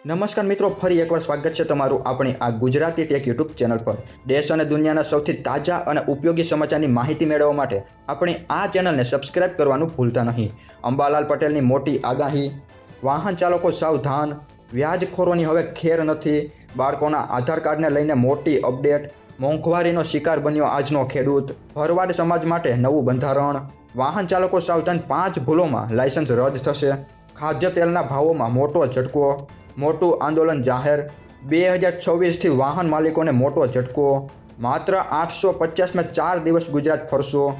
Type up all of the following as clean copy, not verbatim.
નમસ્કાર મિત્રો, ફરી એકવાર સ્વાગત છે તમારું આપણી આ ગુજરાતી ટેક યુટ્યુબ ચેનલ પર। દેશ અને દુનિયાના સૌથી તાજા અને ઉપયોગી સમાચારની માહિતી મેળવવા માટે આપણી આ ચેનલને સબસ્ક્રાઇબ કરવાનું ભૂલતા નહીં। અંબાલાલ પટેલની મોટી આગાહી, વાહન ચાલકો સાવધાન, વ્યાજખોરોની હવે ખેર નથી, બાળકોના આધાર કાર્ડને લઈને મોટી અપડેટ, મોંઘવારીનો શિકાર બન્યો આજનો ખેડૂત, ભરવાડ સમાજ માટે નવું બંધારણ, વાહન ચાલકો સાવધાન, 5 ભૂલોમાં લાયસન્સ રદ થશે, ખાદ્ય તેલના ભાવોમાં મોટો ઝટકો, મોટું આંદોલન જાહેર, 2026થી વાહન માલિકોને મોટો ઝટકો, માત્ર 850માં 4 દિવસ ગુજરાત ફરશો।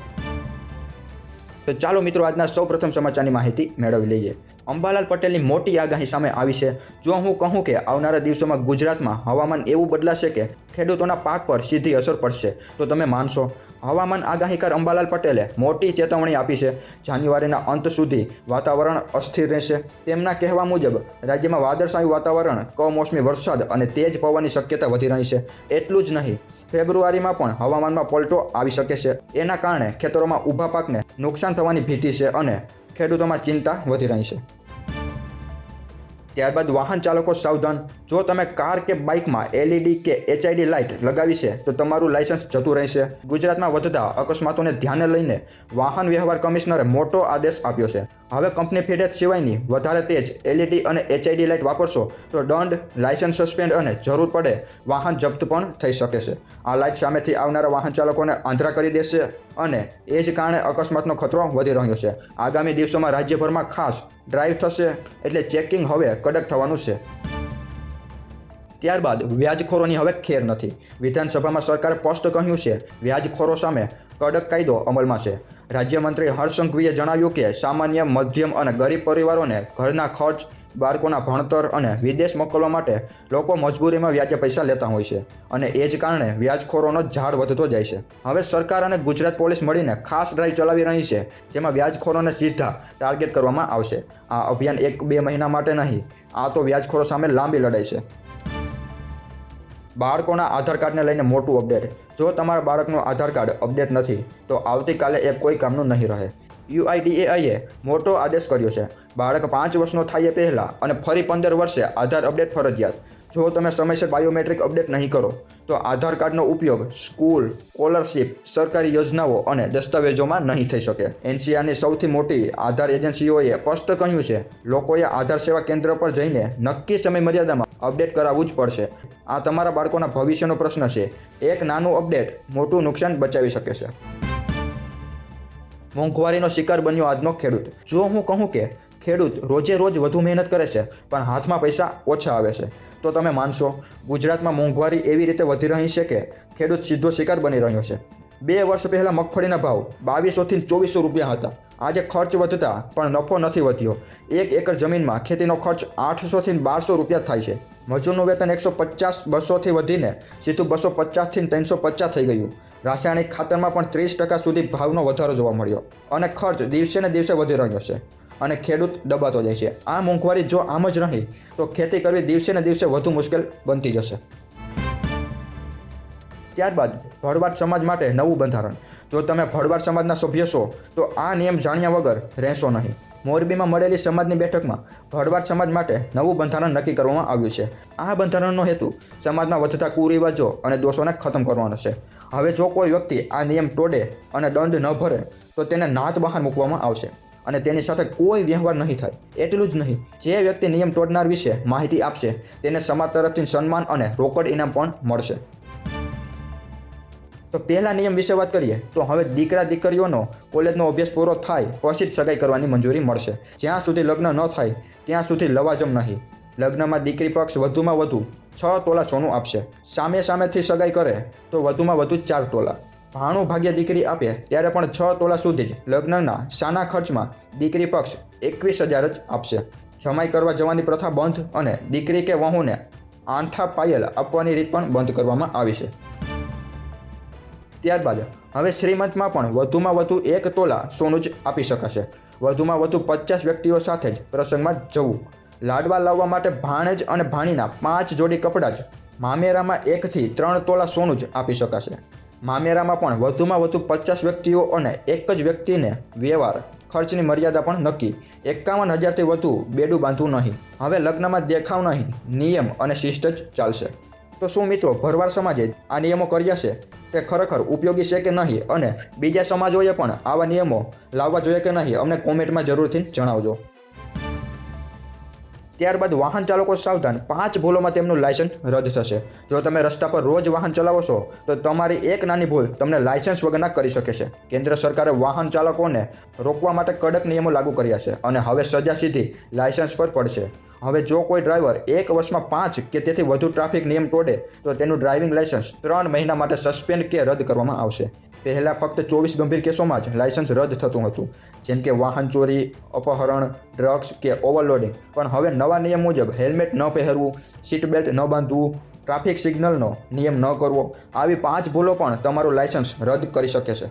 તો ચાલો મિત્રો, આજના સૌપ્રથમ સમાચારની માહિતી મેળવી લઈએ। અંબાલાલ પટેલની મોટી આગાહી સામે આવી છે। જો હું કહું કે આવનારા દિવસોમાં ગુજરાતમાં હવામાન એવું બદલાશે કે ખેડૂતોના પાક પર સીધી અસર પડશે તો તમે માનશો? હવામાન આગાહીકાર અંબાલાલ પટેલે મોટી ચેતવણી આપી છે। જાન્યુઆરીના અંત સુધી વાતાવરણ અસ્થિર રહેશે। તેમના કહેવા મુજબ રાજ્યમાં વાદળછાયું વાતાવરણ, કમોસમી વરસાદ અને તેજ પવનની શક્યતા વધી રહી છે। એટલું જ નહીં, ફેબ્રુઆરીમાં પણ હવામાનમાં પલટો આવી શકે છે। એના કારણે ખેતરોમાં ઊભા પાકને નુકસાન થવાની ભીતિ છે અને ખેડૂતોમાં ચિંતા વધી રહી છે। ત્યારબાદ વાહન ચાલકો સાવધાન, જો તમે કાર કે બાઇકમાં એલઈડી કે એચઆઈડી લાઇટ લગાવી છે તો તમારું લાયસન્સ જતું રહેશે। ગુજરાતમાં વધતા અકસ્માતોને ધ્યાને લઈને વાહન વ્યવહાર કમિશનરે મોટો આદેશ આપ્યો છે। હવે કંપની ફિટેડ સિવાયની વધારે તેજ એલઈડી અને એચઆઈડી લાઇટ વાપરશો તો દંડ, લાયસન્સ સસ્પેન્ડ અને જરૂર પડે વાહન જપ્ત પણ થઈ શકે છે। આ લાઇટ સામેથી આવનારા વાહન ચાલકોને આંધળા કરી દેશે અને એ જ કારણે અકસ્માતનો ખતરો વધી રહ્યો છે। આગામી દિવસોમાં રાજ્યભરમાં ખાસ ડ્રાઈવ થશે એટલે ચેકિંગ હવે કડક થવાનું છે। ત્યારબાદ વ્યાજખોરોની હવે ખેર નથી। વિધાનસભામાં સરકારે સ્પષ્ટ કહ્યું છે, વ્યાજખોરો સામે કડક કાયદો અમલમાં છે। રાજ્યમંત્રી હર્ષ સંઘવીએ જણાવ્યું કે સામાન્ય, મધ્યમ અને ગરીબ પરિવારોને ઘરના ખર્ચ, બાળકોના ભણતર અને વિદેશ મોકલવા માટે લોકો મજબૂરીમાં વ્યાજે પૈસા લેતા હોય છે અને એ જ કારણે વ્યાજખોરોનો ઝાડ વધતો જાય છે। હવે સરકાર અને ગુજરાત પોલીસ મળીને ખાસ ડ્રાઈવ ચલાવી રહી છે, જેમાં વ્યાજખોરોને સીધા ટાર્ગેટ કરવામાં આવશે। આ અભિયાન 1-2 મહિના માટે નહીં, આ તો વ્યાજખોરો સામે લાંબી લડાઈ છે। બાળકોના આધાર કાર્ડને લઈને મોટું અપડેટ, જો તમારા બાળકનું આધાર કાર્ડ અપડેટ નથી તો આવતીકાલે એ કોઈ કામનું નહીં રહે। UIDAIએ મોટો આદેશ કર્યો છે। બાળક 5 વર્ષનો થાય પહેલાં અને ફરી 15 વર્ષે આધાર અપડેટ ફરજિયાત। જો તમે સમયસર બાયોમેટ્રિક અપડેટ નહીં કરો તો આધાર કાર્ડનો ઉપયોગ સ્કૂલ, સ્કોલરશિપ, સરકારી યોજનાઓ અને દસ્તાવેજોમાં નહીં થઈ શકે। NCRની સૌથી મોટી આધાર એજન્સીઓએ સ્પષ્ટ કહ્યું છે, લોકોએ આધાર સેવા કેન્દ્ર પર જઈને નક્કી સમય મર્યાદામાં અપડેટ કરાવવું જ પડશે। આ તમારા બાળકોના ભવિષ્યનો પ્રશ્ન છે। એક નાનું અપડેટ મોટું નુકસાન બચાવી શકે છે। મોંઘવારીનો શિકાર બન્યો આજનો ખેડૂત, જો હું કહું કે ખેડૂત રોજે રોજ વધુ મહેનત કરે છે પણ હાથમાં પૈસા ઓછા આવે છે તો તમે માનશો? ગુજરાતમાં મોંઘવારી એવી રીતે વધી રહી છે કે ખેડૂત સીધો શિકાર બની રહ્યો છે। 2 વર્ષ પહેલાં મગફળીના ભાવ 2200થી 2400 રૂપિયા હતા। આજે ખર્ચ વધતા પણ નફો નથી વધ્યો। 1 એકર જમીનમાં ખેતીનો ખર્ચ 800થી 1200 રૂપિયા થાય છે। મજૂરનું વેતન 150-200થી વધીને સીધું 250થી 350 થઈ ગયું। રાસાયણિક ખાતરમાં પણ 30% સુધી ભાવનો વધારો જોવા મળ્યો અને ખર્ચ દિવસે ને દિવસે વધી રહ્યો છે અને ખેડૂત દબાતો જાય છે। આ મોંઘવારી જો આમ જ રહી તો ખેતી કરવી દિવસે ને દિવસે વધુ મુશ્કેલ બનતી જશે। ત્યારબાદ ભરવાડ સમાજ માટે નવું બંધારણ, જો તમે ભરવાડ સમાજના સભ્ય છો તો આ નિયમ જાણ્યા વગર રહેશો નહીં। મોરબીમાં મળેલી સમાજની બેઠકમાં ભરવાડ સમાજ માટે નવું બંધારણ નક્કી કરવામાં આવ્યું છે। આ બંધારણનો હેતુ સમાજમાં વધતા કુરિવાજો અને દોષોને ખતમ કરવાનો છે। હવે જો કોઈ વ્યક્તિ આ નિયમ તોડે અને દંડ ન ભરે તો તેને નાત બહાર મૂકવામાં આવશે અને તેની સાથે કોઈ વ્યવહાર નહીં થાય। એટલું જ નહીં, જે વ્યક્તિ નિયમ તોડનાર વિશે માહિતી આપશે તેને સમાજ તરફથી સન્માન અને રોકડ ઇનામ પણ મળશે। તો પહેલા નિયમ વિશે વાત કરીએ તો હવે દીકરા દીકરીઓનો કોલેજનો અભ્યાસ પૂરો થાય પછી જ સગાઈ કરવાની મંજૂરી મળશે। જ્યાં સુધી લગ્ન ન થાય ત્યાં સુધી લવાજમ નહીં। લગ્નમાં દીકરી પક્ષ વધુમાં વધુ 6 તોલા સોનું આપશે। સામેથી સગાઈ કરે તો વધુમાં વધુ 4 તોલા। ભાણું ભાગ્ય દીકરી આપે ત્યારે પણ 6 તોલા સુધી જ લગ્નના સાના ખર્ચમાં દીકરી પક્ષ 21,000 જ આપશે। જમાઈ કરવા જવાની પ્રથા બંધ અને દીકરી કે વહુને આંઠા પાયલ આપવાની રીત પણ બંધ કરવામાં આવી છે। ત્યારબાદ હવે શ્રીમંતમાં પણ વધુમાં વધુ 1 તોલા સોનું જ આપી શકાશે। વધુમાં વધુ 50 વ્યક્તિઓ સાથે જ પ્રસંગમાં જવું। લાડવા લાવવા માટે ભાણેજ અને ભાણીના 5 જોડી કપડાં જ મામેરામાં 1 થી 3 તોલા સોનું જ આપી શકાશે। મામેરામાં પણ વધુમાં વધુ 50 વ્યક્તિઓ અને એક જ વ્યક્તિને વ્યવહાર ખર્ચની મર્યાદા પણ નક્કી. 51,000થી વધુ બેડું બાંધવું નહીં. હવે લગ્નમાં દેખાવ નહીં, નિયમ અને શિસ્ત જ ચાલશે. તો શું મિત્રો ભરવાડ સમાજે આ નિયમો કર્યા છે તે ખરેખર ઉપયોગી છે કે નહીં, અને બીજા સમાજોએ પણ આવા નિયમો લાવવા જોઈએ કે નહીં, અમને કોમેન્ટમાં જરૂરથી જણાવજો. ત્યારબાદ વાહન ચાલકો સાવધાન, 5 ભૂલોમાં તેમનું લાયસન્સ રદ થશે. જો તમે રસ્તા પર રોજ વાહન ચલાવો છો તો તમારી એક નાની ભૂલ તમને લાયસન્સ વગરના કરી શકે છે. કેન્દ્ર સરકારે વાહન ચાલકોને રોકવા માટે કડક નિયમો લાગુ કર્યા છે અને હવે સજા સીધી લાયસન્સ પર પડશે. હવે જો કોઈ ડ્રાઈવર 1 વર્ષમાં 5 કે તેથી વધુ ટ્રાફિક નિયમ તોડે તો તેનું ડ્રાઇવિંગ લાયસન્સ 3 મહિના માટે સસ્પેન્ડ કે રદ કરવામાં આવશે. પહેલાં ફક્ત 24 ગંભીર કેસોમાં જ લાયસન્સ રદ થતું હતું, જેમ કે વાહન ચોરી, અપહરણ, ડ્રગ્સ કે ઓવરલોડિંગ. પણ હવે નવા નિયમ મુજબ હેલ્મેટ ન પહેરવું, સીટ બેલ્ટ ન બાંધવું, ટ્રાફિક સિગ્નલનો નિયમ ન કરવો, આવી 5 ભૂલો પણ તમારું લાયસન્સ રદ કરી શકે છે.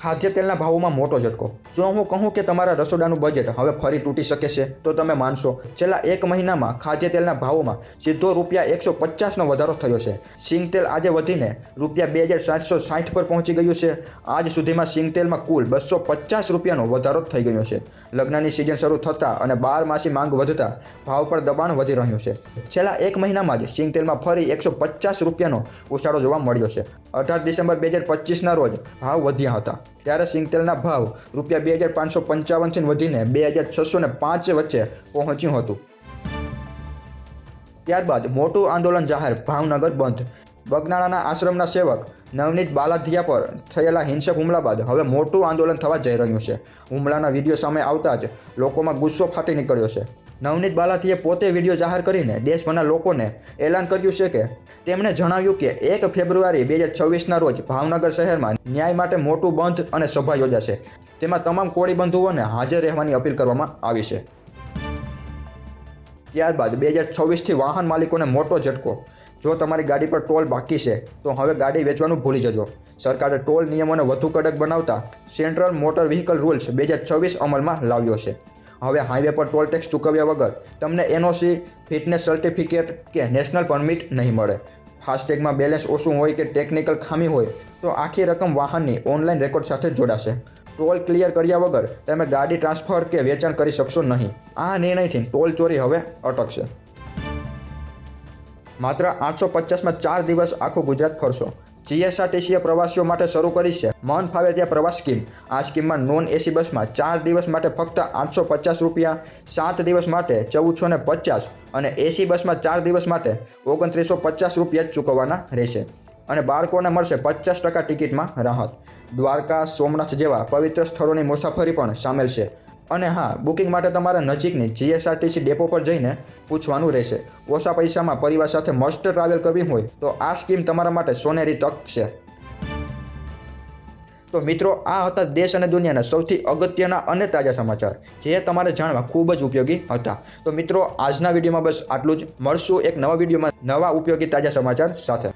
ખાદ્ય તેલના ભાવોમાં મોટો ઝટકો. જો હું કહું કે તમારા રસોડાનું બજેટ હવે ફરી તૂટી શકે છે તો તમે માનશો. છેલ્લા 1 મહિનામાં ખાદ્ય તેલના ભાવોમાં સીધો ₹150નો વધારો થયો છે. સિંગ તેલ આજે વધીને ₹2,760 પર પહોંચી ગયું છે. આજ સુધીમાં સિંગ તેલમાં કુલ ₹250નો વધારો થઈ ગયો છે. લગ્નની સિઝન શરૂ થતાં અને 12 માસી માંગ વધતા ભાવ પર દબાણ વધી રહ્યું છે. છેલ્લા 1 મહિનામાં જ સિંગ તેલમાં ફરી ₹150નો ઉછાળો જોવા મળ્યો છે. 18 ડિસેમ્બર 2025ના રોજ ભાવ વધ્યા હતા. ત્યારે સિંગ તેલના ભાવ ₹2,555થી વધીને 2,605 વચ્ચે પહોંચ્યું હતું. ત્યારબાદ મોટું આંદોલન જાહેર, ભાવનગર બંધ. બગનાળાના આશ્રમના સેવક નવનીત બાલાધિયા પર થયેલા હિંસક હુમલા બાદ હવે મોટું આંદોલન થવા જઈ રહ્યું છે. હુમલાના વિડીયો સામે આવતા જ લોકોમાં ગુસ્સો ફાટી નીકળ્યો છે. નવનીત બાલાથીએ પોતે વિડીયો જાહેર કરીને દેશભરના લોકોને એલાન કર્યું છે કે તેમણે જણાવ્યું કે 1 ફેબ્રુઆરી 2026ના રોજ ભાવનગર શહેરમાં ન્યાય માટે મોટું બંધ અને સભા યોજાશે. તેમાં તમામ કોળી બંધુઓને હાજર રહેવાની અપીલ કરવામાં આવી છે. ત્યારબાદ 2026થી વાહન માલિકોને મોટો ઝટકો. જો તમારી ગાડી પર ટોલ બાકી છે તો હવે ગાડી વેચવાનું ભૂલી જજો. સરકારે ટોલ નિયમોને વધુ કડક બનાવતા સેન્ટ્રલ મોટર વ્હીકલ રૂલ્સ 2026 અમલમાં લાવ્યો છે. હવે હાઈવે પર ટોલ ટેક્સ ચૂકવ્યા વગર તમને NOC, ફિટનેસ સર્ટિફિકેટ કે નેશનલ પરમિટ નહીં મળે. ફાસ્ટેગમાં બેલેન્સ ઓછું હોય કે ટેકનિકલ ખામી હોય તો આખી રકમ વાહનની ઓનલાઈન રેકોર્ડ સાથે જોડાશે. ટોલ ક્લિયર કર્યા વગર તમે ગાડી ટ્રાન્સફર કે વેચાણ કરી શકશો નહીં. આ નિર્ણયથી ટોલ ચોરી હવે અટકશે. માત્ર 850માં 4 દિવસ આખું ગુજરાત ફરશો. GSRTCએ પ્રવાસીઓ માટે શરૂ કરી છે મન ફાવે ત્યાં પ્રવાસ સ્કીમ. આ સ્કીમમાં નોન AC બસમાં 4 દિવસ માટે ફક્ત ₹850, 7 દિવસ માટે ₹1450 અને AC બસમાં 4 દિવસ માટે ₹2950 જ ચૂકવવાના રહેશે. અને બાળકોને મળશે 50% ટિકિટમાં રાહત. દ્વારકા, સોમનાથ જેવા પવિત્ર સ્થળોની મુસાફરી પણ સામેલ છે. અને હા, બુકિંગ માટે તમારા નજીકની GSRTC ડેપો પર જઈને પૂછવાનું રહેશે. ઓછા પૈસામાં પરિવાર સાથે મસ્ત ટ્રાવેલ કરવી હોય તો આ સ્કીમ તમારા માટે સોનેરી તક છે. તો મિત્રો, આ હતા દેશ અને દુનિયાના સૌથી અગત્યના અને તાજા સમાચાર, જે તમારે જાણવા ખૂબ જ ઉપયોગી હતા. તો મિત્રો, આજના વિડીયોમાં બસ આટલું જ. મળશું એક નવા વિડીયોમાં નવા ઉપયોગી તાજા સમાચાર સાથે.